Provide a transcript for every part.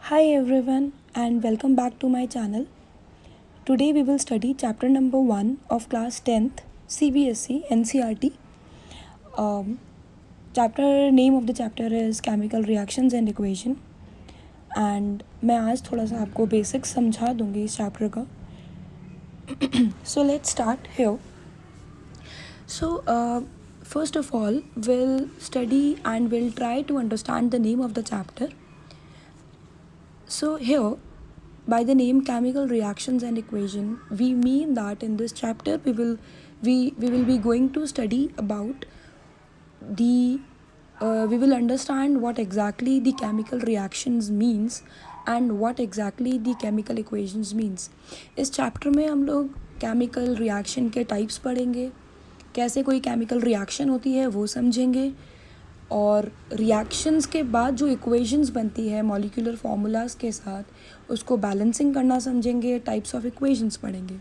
Hi everyone and welcome back to my channel. Today we will study chapter number 1 of class 10th CBSE NCERT. Chapter name of the chapter is chemical reactions and equation and मैं आज थोड़ा सा आपको basics समझा दूँगी इस chapter का. So let's start here. So first of all we'll study and we'll try to understand the name of the chapter. So here, by the name chemical reactions and equation, we mean that in this chapter we will be going to study about we will understand what exactly the chemical reactions means and what exactly the chemical equations means. इस chapter में हम लोग chemical reaction के types पढ़ेंगे, कैसे कोई chemical reaction होती है वो समझेंगे, और रिएक्शंस के बाद जो इक्वेशंस बनती है मॉलिक्यूलर फार्मूलाज के साथ उसको बैलेंसिंग करना समझेंगे, टाइप्स ऑफ इक्वेशंस पढ़ेंगे.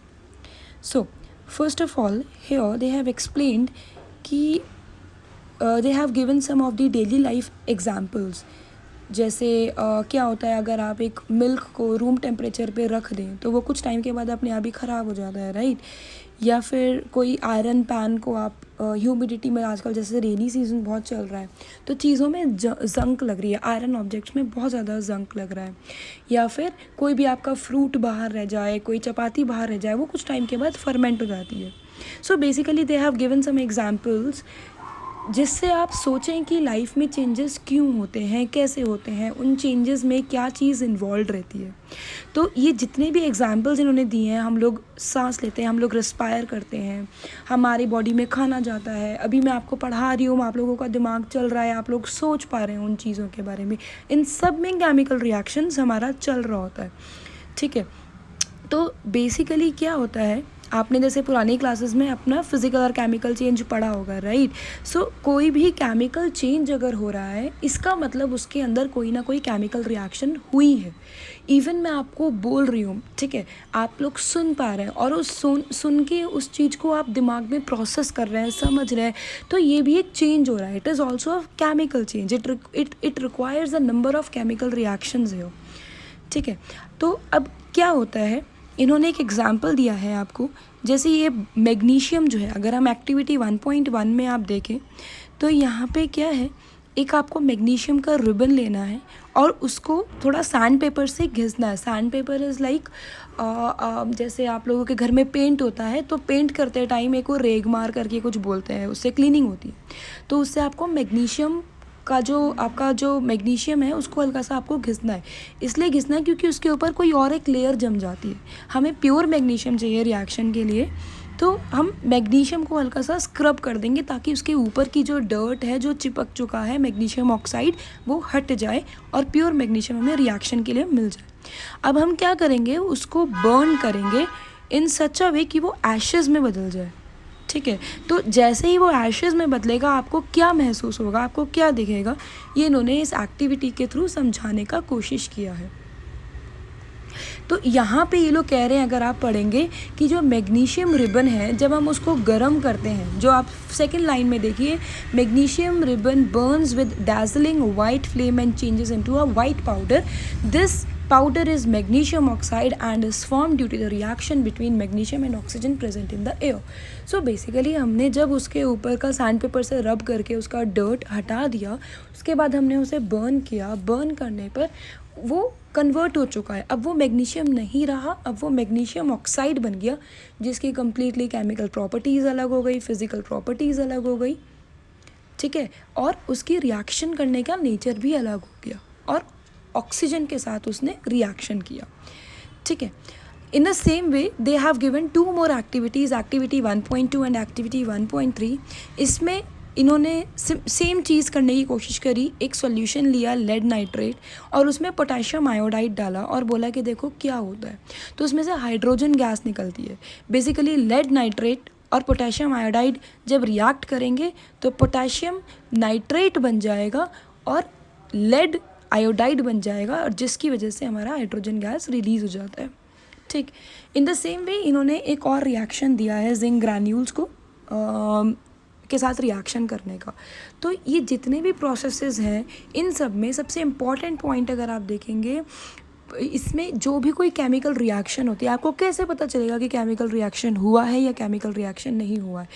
So first of all here they have explained कि they have given some of the daily life examples. जैसे क्या होता है अगर आप एक मिल्क को रूम टेम्परेचर पे रख दें तो वो कुछ टाइम के बाद अपने आप ही ख़राब हो जाता है, राइट. या फिर कोई आयरन पैन को आप ह्यूमिडिटी में, आजकल जैसे रेनी सीजन बहुत चल रहा है तो चीज़ों में जंक लग रही है, आयरन ऑब्जेक्ट्स में बहुत ज़्यादा जंक लग रहा है. या फिर कोई भी आपका फ्रूट बाहर रह जाए, कोई चपाती बाहर रह जाए, वो कुछ टाइम के बाद फर्मेंट हो जाती है. So basically they have given some examples जिससे आप सोचें कि लाइफ में चेंजेस क्यों होते हैं, कैसे होते हैं, उन चेंजेस में क्या चीज़ इन्वॉल्व रहती है. तो ये जितने भी एग्जांपल्स इन्होंने दिए हैं, हम लोग सांस लेते हैं, हम लोग रेस्पायर करते हैं, हमारी बॉडी में खाना जाता है, अभी मैं आपको पढ़ा रही हूँ, आप लोगों का दिमाग चल रहा है, आप लोग सोच पा रहे हैं उन चीज़ों के बारे में, इन सब में केमिकल रिएक्शंस हमारा चल रहा होता है. ठीक है. तो बेसिकली क्या होता है, आपने जैसे पुरानी क्लासेस में अपना फिजिकल और केमिकल चेंज पढ़ा होगा, राइट. सो कोई भी केमिकल चेंज अगर हो रहा है इसका मतलब उसके अंदर कोई ना कोई केमिकल रिएक्शन हुई है. इवन मैं आपको बोल रही हूँ, ठीक है, आप लोग सुन पा रहे हैं और उस सुन के उस चीज़ को आप दिमाग में प्रोसेस कर रहे हैं, समझ रहे हैं, तो ये भी एक चेंज हो रहा है. It is also a chemical change. It requires a number of chemical reactions है. ठीक है. तो अब क्या होता है, इन्होंने एक एग्जाम्पल दिया है आपको. जैसे ये मैग्नीशियम जो है, अगर हम एक्टिविटी 1.1 में आप देखें तो यहाँ पे क्या है, एक आपको मैग्नीशियम का रिबन लेना है और उसको थोड़ा सैंड पेपर से घिसना है. सैंड पेपर इज़ लाइक जैसे आप लोगों के घर में पेंट होता है तो पेंट करते टाइम एक वो रेगमार करके कुछ बोलते हैं, उससे क्लीनिंग होती है. तो उससे आपको मैग्नीशियम का जो आपका जो मैग्नीशियम है उसको हल्का सा आपको घिसना है. इसलिए घिसना है क्योंकि उसके ऊपर कोई और एक लेयर जम जाती है. हमें प्योर मैग्नीशियम चाहिए रिएक्शन के लिए, तो हम मैग्नीशियम को हल्का सा स्क्रब कर देंगे ताकि उसके ऊपर की जो डर्ट है, जो चिपक चुका है मैग्नीशियम ऑक्साइड, वो हट जाए और प्योर मैग्नीशियम हमें रिएक्शन के लिए मिल जाए. अब हम क्या करेंगे, उसको बर्न करेंगे इन सच अ वे कि वो एशेज़ में बदल जाए. ठीक है. तो जैसे ही वो एशेज़ में बदलेगा आपको क्या महसूस होगा, आपको क्या दिखेगा, ये इन्होंने इस एक्टिविटी के थ्रू समझाने का कोशिश किया है. तो यहाँ पे ये लोग कह रहे हैं, अगर आप पढ़ेंगे कि जो मैग्नीशियम रिबन है जब हम उसको गर्म करते हैं, जो आप सेकेंड लाइन में देखिए, magnesium ribbon Burns with dazzling white flame and changes into a white powder. This powder is magnesium oxide and is formed due to the reaction between magnesium and oxygen present in the air. So basically हमने जब उसके ऊपर का sand paper से रब करके उसका dirt हटा दिया, उसके बाद हमने उसे बर्न किया. बर्न करने पर वो कन्वर्ट हो चुका है. अब वो मैग्नीशियम नहीं रहा, अब वो मैग्नीशियम ऑक्साइड बन गया, जिसकी कम्प्लीटली केमिकल प्रॉपर्टीज़ अलग हो गई, फिजिकल प्रॉपर्टीज़ अलग हो गई. ठीक है. और उसकी रिएक्शन करने का नेचर भी अलग हो गया और ऑक्सीजन के साथ उसने रिएक्शन किया. ठीक है. In the same way they have given 2 more activities, activity 1.2 and activity 1.3. इसमें इन्होंने सेम चीज़ करने की कोशिश करी. एक सॉल्यूशन लिया लेड नाइट्रेट और उसमें पोटेशियम आयोडाइड डाला और बोला कि देखो क्या होता है. तो उसमें से हाइड्रोजन गैस निकलती है. बेसिकली लेड नाइट्रेट और पोटेशियम आयोडाइड जब रिएक्ट करेंगे तो पोटेशियम नाइट्रेट बन जाएगा और लेड आयोडाइड बन जाएगा, और जिसकी वजह से हमारा हाइड्रोजन गैस रिलीज़ हो जाता है. ठीक. इन द सेम वे इन्होंने एक और रिएक्शन दिया है जिंक ग्रैन्यूल्स को के साथ रिएक्शन करने का। तो ये जितने भी प्रोसेसेस हैं, इन सब में सबसे इम्पॉर्टेंट पॉइंट अगर आप देखेंगे, इसमें जो भी कोई केमिकल रिएक्शन होती है, आपको कैसे पता चलेगा कि केमिकल रिएक्शन हुआ है या केमिकल रिएक्शन नहीं हुआ है,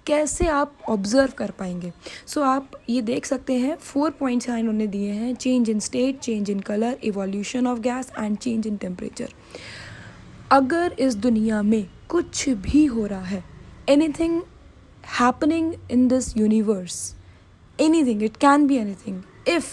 कैसे आप ऑब्जर्व कर पाएंगे? सो आप ये देख सकते हैं 4 पॉइंट्स यहाँ इन्होंने दिए हैं: change in state, change in colour, evolution of gas and change in temperature. अगर इस दुनिया में कुछ भी हो रहा है, anything happening in this universe, anything, it can be anything, if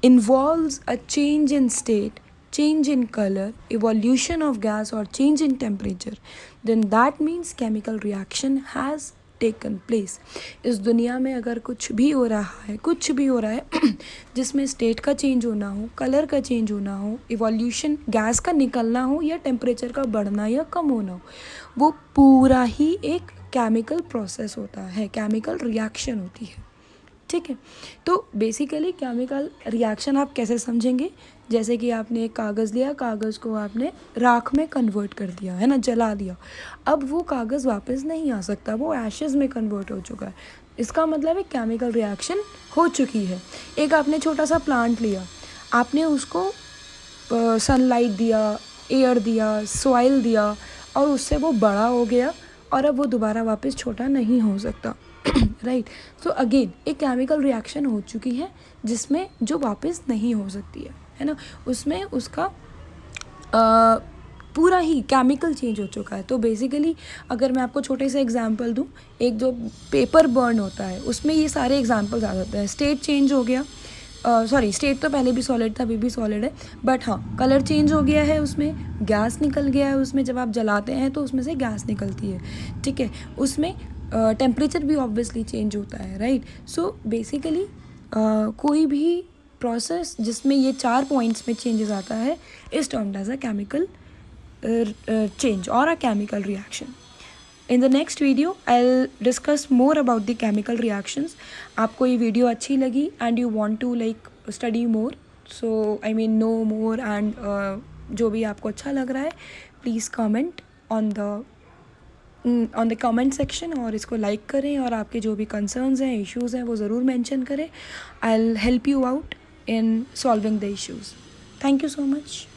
involves a change in state, change in color, evolution of gas or change in temperature, then that means chemical reaction has taken place. इस दुनिया में अगर कुछ भी हो रहा है जिसमें स्टेट का चेंज होना हो, कलर का चेंज होना हो, इवोल्यूशन गैस का निकलना हो या टेम्परेचर का बढ़ना या कम होना हो, वो पूरा ही एक केमिकल प्रोसेस होता है, केमिकल रिएक्शन होती है। ठीक है, तो बेसिकली केमिकल रिएक्शन आप कैसे समझेंगे? जैसे कि आपने एक कागज़ लिया, कागज़ को आपने राख में कन्वर्ट कर दिया है ना, जला दिया। अब वो कागज़ वापस नहीं आ सकता, वो एशेस में कन्वर्ट हो चुका है। इसका मतलब एक केमिकल रिएक्शन हो चुकी है। एक आपने छोटा सा प्लांट लिया, आपने उसको सनलाइट दिया, एयर दिया, सॉइल दिया और उससे वो बड़ा हो गया और अब वो दोबारा वापस छोटा नहीं हो सकता। राइट, सो अगेन एक केमिकल रिएक्शन हो चुकी है जिसमें जो वापस नहीं हो सकती है ना, उसमें उसका पूरा ही केमिकल चेंज हो चुका है। तो बेसिकली अगर मैं आपको छोटे से एग्जांपल दूं, एक जो पेपर बर्न होता है उसमें ये सारे एग्जांपल्स आ जाते हैं। स्टेट चेंज हो गया, स्टेट तो पहले भी सॉलिड था, अभी भी सॉलिड है, बट हाँ कलर चेंज हो गया है, उसमें गैस निकल गया है, उसमें जब आप जलाते हैं तो उसमें से गैस निकलती है। ठीक है, उसमें टेम्परेचर भी ऑब्वियसली चेंज होता है। राइट, सो बेसिकली कोई भी प्रोसेस जिसमें ये 4 पॉइंट्स में चेंजेस आता है is termed as a chemical change or a chemical reaction. In the next video I'll discuss more about the chemical reactions. आपको ये वीडियो अच्छी लगी and you want to like study more, so I mean know more and जो भी आपको अच्छा लग रहा है please comment on the comment section और इसको like करें और आपके जो भी concerns हैं, issues हैं वो ज़रूर mention करें. I'll help you out in solving the issues. Thank you so much.